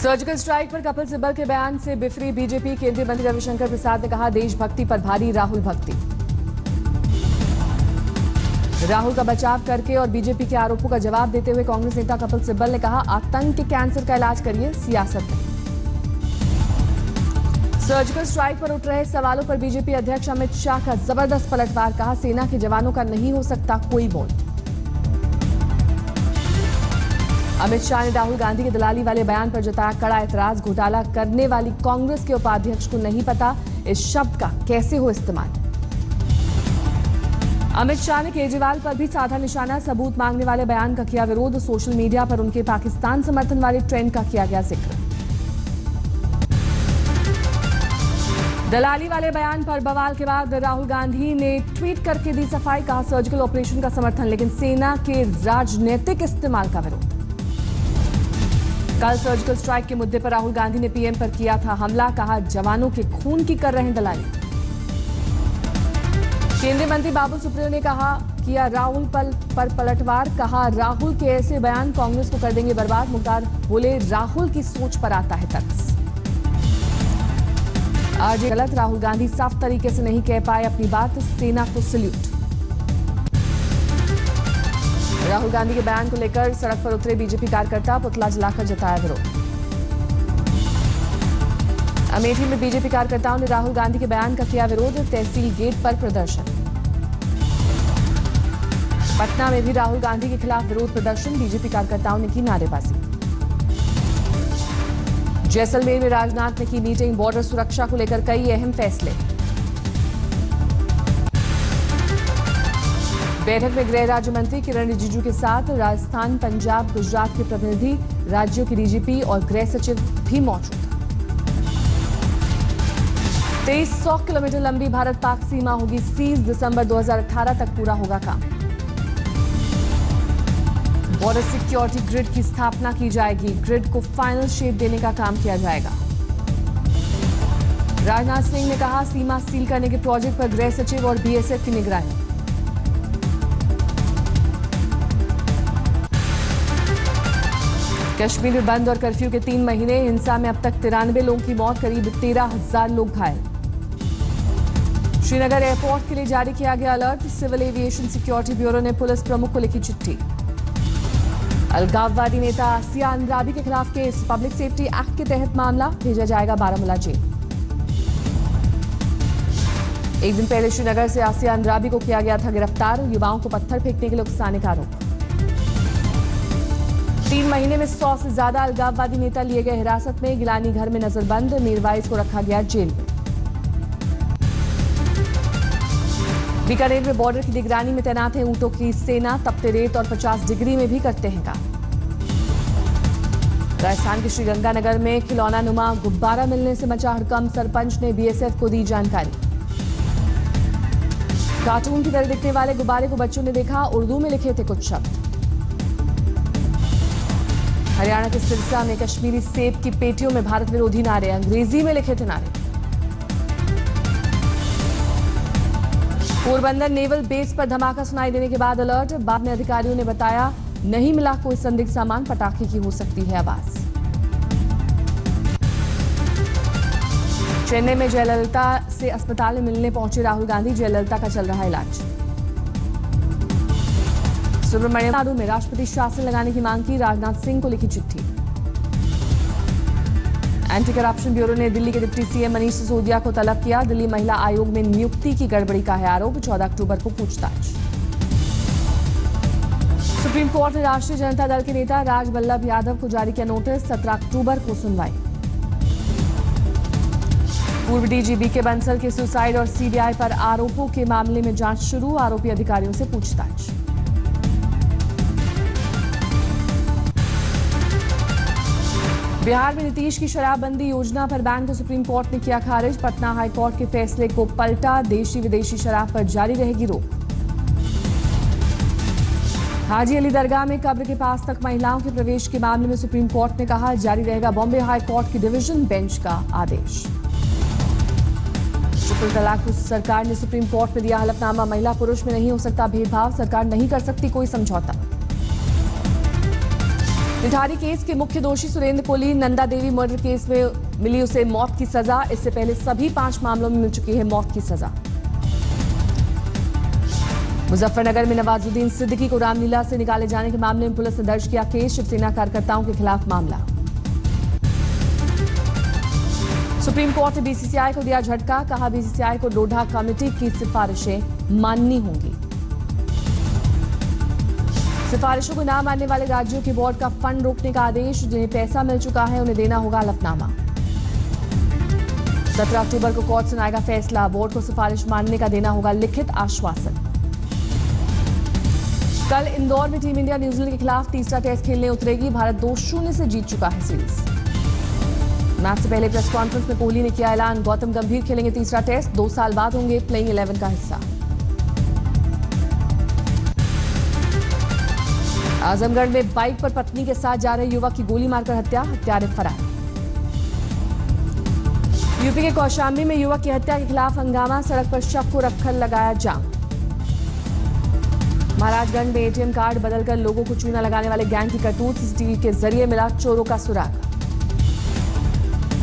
Surgical strike पर कपिल सिब्बल के बयान से बिफरी बीजेपी। केंद्रीय मंत्री रविशंकर प्रसाद ने कहा, देशभक्ति पर भारी राहुल भक्ति। राहुल का बचाव करके और बीजेपी के आरोपों का जवाब देते हुए कांग्रेस नेता कपिल सिब्बल ने कहा, आतंक के कैंसर का इलाज करिए, सियासत नहीं। सर्जिकल स्ट्राइक पर उठ रहे सवालों पर बीजेपी अध्यक्ष अमित शाह का जबरदस्त पलटवार। कहा, सेना के जवानों का नहीं हो सकता कोई बोल। अमित शाह ने राहुल गांधी के दलाली वाले बयान पर जताया कड़ा एतराज। घोटाला करने वाली कांग्रेस के उपाध्यक्ष को नहीं पता इस शब्द का कैसे हो इस्तेमाल। अमित शाह ने केजरीवाल पर भी साधा निशाना। सबूत मांगने वाले बयान का किया विरोध। सोशल मीडिया पर उनके पाकिस्तान समर्थन वाले ट्रेंड का किया गया जिक्र। दलाली वाले बयान पर बवाल के बाद राहुल गांधी ने ट्वीट करके दी सफाई। कहा, सर्जिकल ऑपरेशन का समर्थन लेकिन सेना के राजनीतिक इस्तेमाल का विरोध। कल सर्जिकल स्ट्राइक के मुद्दे पर राहुल गांधी ने पीएम पर किया था हमला। कहा, जवानों के खून की कर रहे हैं दलाली। केंद्रीय मंत्री बाबुल सुप्रियो ने कहा, किया राहुल पर पलटवार। कहा, राहुल के ऐसे बयान कांग्रेस को कर देंगे बर्बाद। मुख्तार बोले, राहुल की सोच पर आता है तरस। आज गलत, राहुल गांधी साफ तरीके से नहीं कह पाए अपनी बात। सेना को सल्यूट। राहुल गांधी के बयान को लेकर सड़क पर उतरे बीजेपी कार्यकर्ता। पुतला जलाकर जताया विरोध। अमेठी में बीजेपी कार्यकर्ताओं ने राहुल गांधी के बयान का किया विरोध। तहसील गेट पर प्रदर्शन। पटना में भी राहुल गांधी के खिलाफ विरोध प्रदर्शन। बीजेपी कार्यकर्ताओं ने की नारेबाजी। जैसलमेर में राजनाथ ने की मीटिंग। बॉर्डर सुरक्षा को लेकर कई अहम फैसले। बैठक में गृह राज्य मंत्री किरण रिजिजू के साथ राजस्थान, पंजाब, गुजरात के प्रतिनिधि, राज्यों के डीजीपी और गृह सचिव भी मौजूद। 2300 किलोमीटर लंबी भारत पाक सीमा होगी सीज। दिसंबर 2018 तक पूरा होगा काम। बॉर्डर सिक्योरिटी ग्रिड की स्थापना की जाएगी। ग्रिड को फाइनल शेप देने का काम किया जाएगा। राजनाथ सिंह ने कहा, सीमा सील करने के प्रोजेक्ट पर गृह सचिव और बीएसएफ की निगरानी। कश्मीर में बंद और कर्फ्यू के 3 महीने। हिंसा में अब तक 93 लोगों की मौत, करीब 13,000 लोग घायल। श्रीनगर एयरपोर्ट के लिए जारी किया गया alert. Civil aviation security bureau ने पुलिस प्रमुख को लिखी चिट्ठी। अलगाववादी नेता आसिया अंद्राबी के खिलाफ केस। पब्लिक सेफ्टी एक्ट के तहत मामला। भेजा जाएगा बारामूला जेल। एक दिन पहले श्रीनगर से आसिया अंद्राबी को किया गया था गिरफ्तार। युवाओं को पत्थर फेंकने के लिए उकसाने का आरोप। 3 महीने में 100 से ज्यादा अलगाववादी नेता लिए गए हिरासत में। गिलानी घर में नजरबंद। मीरवाइज को रखा गया जेल में। बीकानेर में बॉर्डर की निगरानी में तैनात है ऊंटों की सेना। तपते रेत और 50 डिग्री में भी करते हैं काम। राजस्थान के श्रीगंगानगर में खिलौना नुमा गुब्बारा मिलने से मचा हड़कंप। सरपंच ने बीएसएफ को दी जानकारी। कार्टून की तरह दिखने वाले गुब्बारे को बच्चों ने देखा। उर्दू में लिखे थे कुछ शब्द। हरियाणा के सिरसा में कश्मीरी सेब की पेटियों में भारत विरोधी नारे। अंग्रेजी में लिखे थे नारे। पोरबंदर नेवल बेस पर धमाका सुनाई देने के बाद अलर्ट। बाद में अधिकारियों ने बताया नहीं मिला कोई संदिग्ध सामान। पटाखे की हो सकती है आवाज। चेन्नई में जयललिता से अस्पताल में मिलने पहुंचे राहुल गांधी। जयललिता का चल रहा इलाज। सुब्रमण्यम नायडू में राष्ट्रपति शासन लगाने की मांग की। राजनाथ सिंह को लिखी चिट्ठी। एंटी करप्शन ब्यूरो ने दिल्ली के डिप्टी सीएम मनीष सिसोदिया को तलब किया। दिल्ली महिला आयोग में नियुक्ति की गड़बड़ी का है आरोप। 14 अक्टूबर को पूछताछ। सुप्रीम कोर्ट ने राष्ट्रीय जनता दल के नेता राजवल्लभ यादव को जारी किया नोटिस। 17 अक्टूबर को सुनवाई। पूर्व डीजीपी के बंसल के सुसाइड और सीबीआई पर आरोपों के मामले में जांच शुरू। आरोपी अधिकारियों से पूछताछ। बिहार में नीतीश की शराबबंदी योजना पर बैन को सुप्रीम कोर्ट ने किया खारिज। पटना हाई कोर्ट के फैसले को पलटा। देशी विदेशी शराब पर जारी रहेगी रोक। हाजी अली दरगाह में कब्र के पास तक महिलाओं के प्रवेश के मामले में सुप्रीम कोर्ट ने कहा जारी रहेगा बॉम्बे हाई कोर्ट की डिवीजन बेंच का आदेश। ट्रिपल तलाक को सरकार ने सुप्रीम कोर्ट में दिया हलफनामा। महिला पुरुष में नहीं हो सकता भेदभाव। सरकार नहीं कर सकती कोई समझौता। निठारी केस के मुख्य दोषी सुरेंद्र कोहली नंदा देवी मर्डर केस में मिली उसे मौत की सजा। इससे पहले सभी 5 मामलों में मिल चुकी है मौत की सजा। मुजफ्फरनगर में नवाजुद्दीन सिद्दीकी को रामलीला से निकाले जाने के मामले में पुलिस ने दर्ज किया केस। शिवसेना कार्यकर्ताओं के खिलाफ मामला। सुप्रीम कोर्ट ने बीसीसीआई को दिया झटका। कहा बीसीसीआई को लोढ़ा कमेटी की सिफारिशें माननी होंगी। सिफारिशों को न मानने वाले राज्यों के बोर्ड का फंड रोकने का आदेश। जिन्हें पैसा मिल चुका है उन्हें देना होगा हलफनामा। 17 अक्टूबर को कोर्ट सुनाएगा फैसला। बोर्ड को सिफारिश मानने का देना होगा लिखित आश्वासन। कल इंदौर में टीम इंडिया न्यूजीलैंड के खिलाफ तीसरा टेस्ट खेलने उतरेगी। भारत 2-0 से जीत चुका है सीरीज। मैच से पहले प्रेस कॉन्फ्रेंस में कोहली ने किया ऐलान। गौतम गंभीर खेलेंगे तीसरा टेस्ट। 2 साल बाद होंगे प्लेइंग 11 का हिस्सा। आजमगढ़ में बाइक पर पत्नी के साथ जा रहे युवक की गोली मारकर हत्या। हत्यारे फरार। यूपी के कौशाम्बी में युवक की हत्या के खिलाफ हंगामा। सड़क पर शव को रखकर लगाया जाम। महाराजगंज में एटीएम कार्ड बदलकर लोगों को चूना लगाने वाले गैंग की करतूत। सीसीटीवी के जरिए मिला चोरों का सुराग।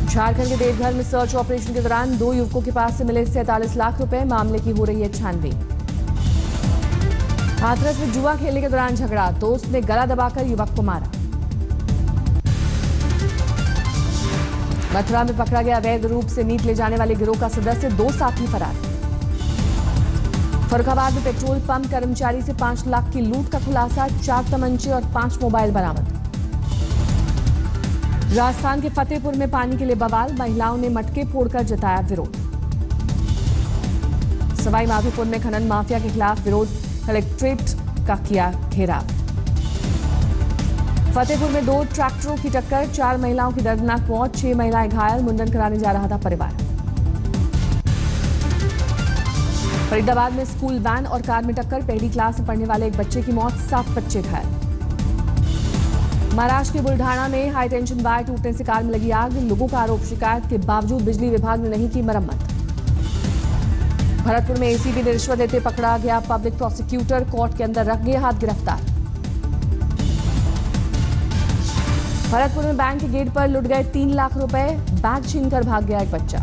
झारखंड के देवघर में सर्च ऑपरेशन के दौरान 2 युवकों के पास से मिले 47 लाख रुपए। मामले की हो रही है छानबीन। हाथरस में जुआ खेलने के दौरान झगड़ा। दोस्त ने गला दबाकर युवक को मारा। मथुरा में पकड़ा गया अवैध रूप से मीट ले जाने वाले गिरोह का सदस्य। 2 साथी फरार। फर्रुखाबाद में पेट्रोल पंप कर्मचारी से 5 लाख की लूट का खुलासा। 4 तमंचे और 5 मोबाइल बरामद। राजस्थान के फतेहपुर में पानी के लिए बवाल। महिलाओं ने मटके फोड़कर जताया विरोध। सवाई माधोपुर में खनन माफिया के खिलाफ विरोध। कलेक्ट्रेट का किया घेराव। फतेहपुर में 2 ट्रैक्टरों की टक्कर। 4 महिलाओं की दर्दनाक मौत। 6 महिलाएं घायल। मुंडन कराने जा रहा था परिवार। फरीदाबाद में स्कूल वैन और कार में टक्कर। पहली क्लास में पढ़ने वाले एक बच्चे की मौत। 7 बच्चे घायल। महाराष्ट्र के बुल्ढाना में हाई टेंशन वायर टूटने से कार में लगी आग। लोगों का आरोप शिकायत के बावजूद बिजली विभाग ने नहीं की मरम्मत। भरतपुर में एसीबी ने रिश्वत देते पकड़ा गया पब्लिक प्रोसिक्यूटर। कोर्ट के अंदर रख गए हाथ गिरफ्तार। भरतपुर में बैंक के गेट पर लुट गए 3 लाख रुपए। बैग छीनकर भाग गया एक बच्चा।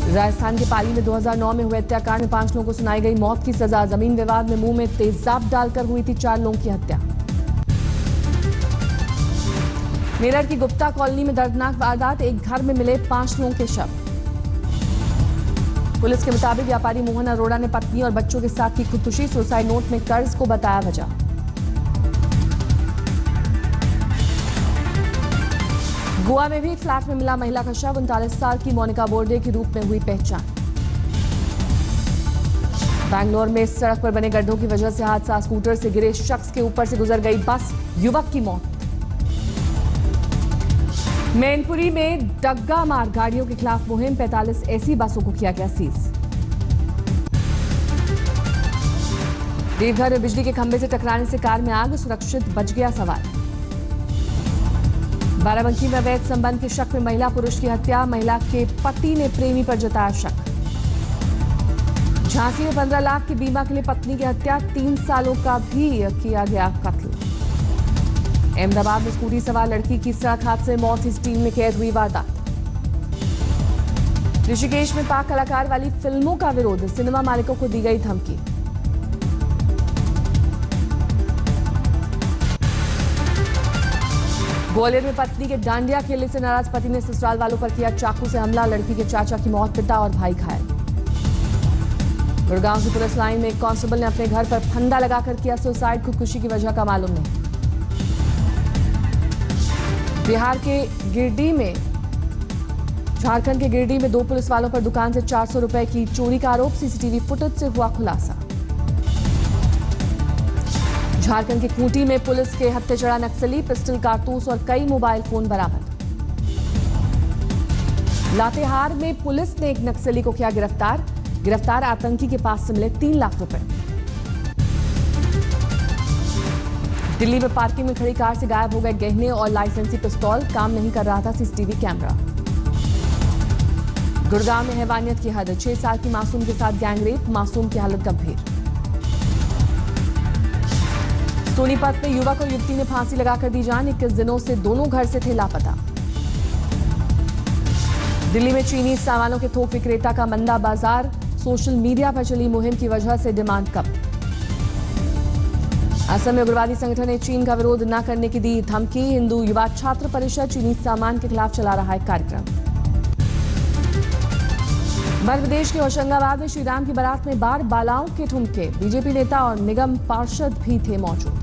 राजस्थान के पाली में 2009 में हुए हत्याकांड में 5 लोगों को सुनाई गई मौत की सजा। जमीन विवाद में मुंह में तेजाब डालकर हुई थी 4 लोगों की हत्या। मेरठ की गुप्ता कॉलोनी में दर्दनाक वारदात। एक घर में मिले 5 लोगों के शव। पुलिस के मुताबिक व्यापारी मोहन अरोड़ा ने पत्नी और बच्चों के साथ की खुदकुशी। सुसाइड नोट में कर्ज को बताया वजह। गोवा में भी फ्लैट में मिला महिला का शव। 39 साल की मोनिका बोर्डे के रूप में हुई पहचान। बैंगलोर में सड़क पर बने गड्ढों की वजह से हादसा। स्कूटर से गिरे शख्स के ऊपर से गुजर गई बस। युवक की मौत। मैनपुरी में डग्गा मार गाड़ियों के खिलाफ मुहिम। 45 ऐसी बसों को किया गया सीज। देवघर में बिजली के खंभे से टकराने से कार में आग। सुरक्षित बच गया सवार। बाराबंकी में अवैध संबंध के शक में महिला पुरुष की हत्या। महिला के पति ने प्रेमी पर जताया शक। झांसी में 15 लाख के बीमा के लिए पत्नी की हत्या। 3 सालों का भी किया गया कत्ल। अहमदाबाद में स्कूटी सवार लड़की की सड़क हादसे में मौत। सीसीटीवी में कैद हुई वारदात। ऋषिकेश में पाक कलाकार वाली फिल्मों का विरोध। सिनेमा मालिकों को दी गई धमकी। ग्वालियर में पत्नी के डांडिया खेलने से नाराज पति ने ससुराल वालों पर किया चाकू से हमला। लड़की के चाचा की मौत। पिता और भाई घायल। गुड़गांव की पुलिस लाइन में एक कांस्टेबल ने अपने घर पर फंदा लगाकर किया सुसाइड। खुदकुशी की वजह का मालूम नहीं। बिहार के गिरिडीह में झारखंड के गिरिडीह में 2 पुलिस वालों पर दुकान से 400 रुपए की चोरी का आरोप। सीसीटीवी फुटेज से हुआ खुलासा। झारखंड के खूंटी में पुलिस के हत्थे चढ़ा नक्सली। पिस्टल, कारतूस और कई मोबाइल फोन बरामद। लातेहार में पुलिस ने एक नक्सली को किया गिरफ्तार। गिरफ्तार आतंकी के पास से मिले 3 लाख रुपए। दिल्ली में पार्किंग में खड़ी कार से गायब हो गए गहने और लाइसेंसी पिस्तौल। काम नहीं कर रहा था सीसीटीवी कैमरा। गुड़गांव में हैवानियत की हद। 6 साल की मासूम के साथ गैंगरेप। मासूम की हालत गंभीर। सोनीपत में युवक और युवती ने फांसी लगाकर दी जान। 21 दिनों से दोनों घर से थे लापता। दिल्ली में चीनी सामानों के थोक विक्रेता का मंदा बाजार। सोशल मीडिया पर चली मुहिम की वजह से डिमांड कम। असम में उग्रवादी संगठन ने चीन का विरोध न करने की दी धमकी। हिंदू युवा छात्र परिषद चीनी सामान के खिलाफ चला रहा है कार्यक्रम। मध्य प्रदेश के होशंगाबाद में श्रीराम की बारात में बार बालाओं के ठुमके। बीजेपी नेता और निगम पार्षद भी थे मौजूद।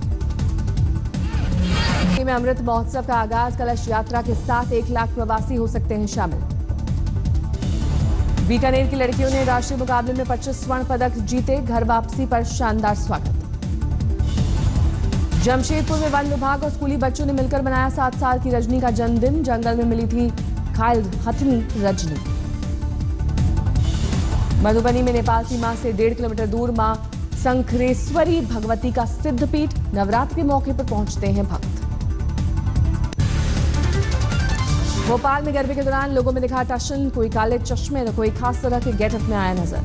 में अमृत महोत्सव का आगाज। कलश यात्रा के साथ 1 लाख प्रवासी हो सकते हैं शामिल। बीकानेर की लड़कियों ने राष्ट्रीय मुकाबले में 25 स्वर्ण पदक जीते। घर वापसी पर शानदार स्वागत। जमशेदपुर में वन विभाग और स्कूली बच्चों ने मिलकर मनाया 7 साल की रजनी का जन्मदिन। जंगल में मिली थी घायल हथनी रजनी। मधुबनी में नेपाल सीमा से 1.5 किलोमीटर दूर मां शंखरेश्वरी भगवती का सिद्धपीठ। नवरात्र के मौके पर पहुंचते हैं भक्त। भोपाल में गरबे के दौरान लोगों में दिखा टशन। कोई काले चश्मे तो कोई खास तरह के गेटअप में आया नजर।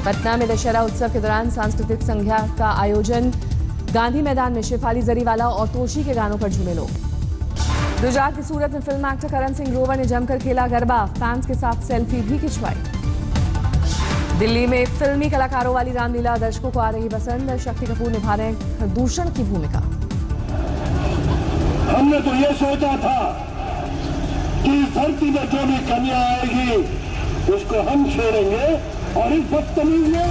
पटना में दशहरा उत्सव के दौरान सांस्कृतिक संध्या का आयोजन। गांधी मैदान में शेफाली जरीवाला और तोशी के गानों पर झूमे लोग। गुजरात की सूरत में फिल्म एक्टर करण सिंह ग्रोवर ने जमकर खेला गरबा। फैंस के साथ सेल्फी भी खिंचवाई। दिल्ली में फिल्मी कलाकारों वाली रामलीला दर्शकों को आ रही पसंद। शक्ति कपूर निभा रहे हैं प्रदूषण की भूमिका। हमने तो ये सोचा था कि इस धरती में जो भी कन्या आएगी उसको हम छेड़ेंगे, और इस बदतमीज ने।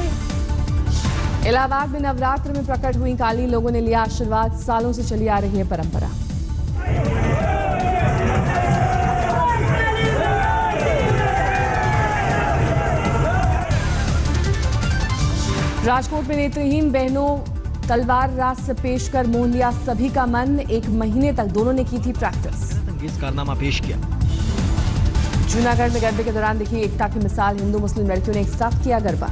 इलाहाबाद में नवरात्र में प्रकट हुई काली। लोगों ने लिया आशीर्वाद। सालों से चली आ रही है परंपरा। राजकोट में नेत्रहीन बहनों तलवार रास पेश कर मोह लिया सभी का मन। 1 महीने तक दोनों ने की थी प्रैक्टिस। कारनामा पेश किया। जूनागढ़ में गरबे के दौरान दिखी एकता की मिसाल। हिंदू मुस्लिम लड़कियों ने एक साथ किया garba.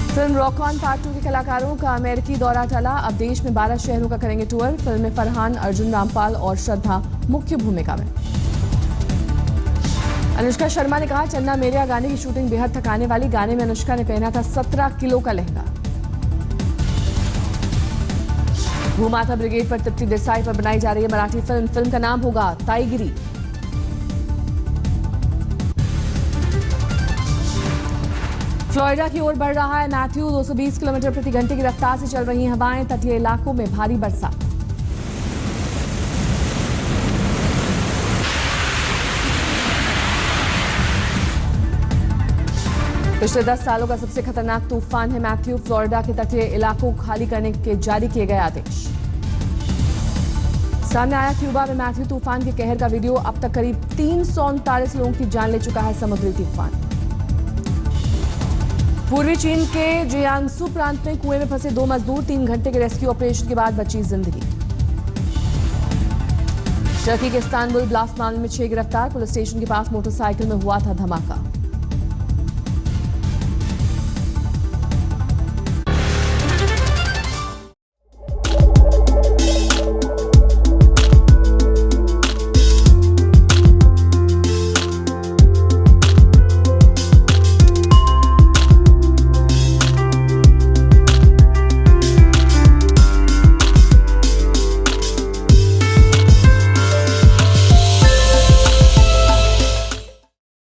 Film rock on part 2 के कलाकारों का अमेरिकी दौरा टला। अब देश में 12 शहरों का करेंगे टूर। फिल्म में फरहान, अर्जुन रामपाल और श्रद्धा मुख्य भूमिका में। अनुष्का शर्मा ने कहा, चन्ना मेरेया गाने की शूटिंग बेहद थकाने वाली। गाने में अनुष्का ने पहना था 17 किलो का लहंगा। भूमाता ब्रिगेड पर तृप्ति देसाई पर बनाई जा रही है मराठी फिल्म का नाम होगा ताईगिरी। फ्लोरिडा की ओर बढ़ रहा है मैथ्यू। 220 किलोमीटर प्रति घंटे की रफ्तार से चल रही हैं हवाएं। तटीय इलाकों में भारी बरसात। पिछले 10 सालों का सबसे खतरनाक तूफान है मैथ्यू। फ्लोरिडा के तटीय इलाकों को खाली करने के जारी किए गए आदेश। सामने आया क्यूबा में मैथ्यू तूफान के कहर का वीडियो। अब तक करीब 339 लोगों की जान ले चुका है समुद्री तूफान। पूर्वी चीन के जियांगसू प्रांत में कुएं में फंसे 2 मजदूर। 3 घंटे के रेस्क्यू ऑपरेशन के बाद बची जिंदगी। टर्की के इस्तांबुल ब्लास्ट मामले में 6 गिरफ्तार। पुलिस स्टेशन के पास मोटरसाइकिल में हुआ था धमाका।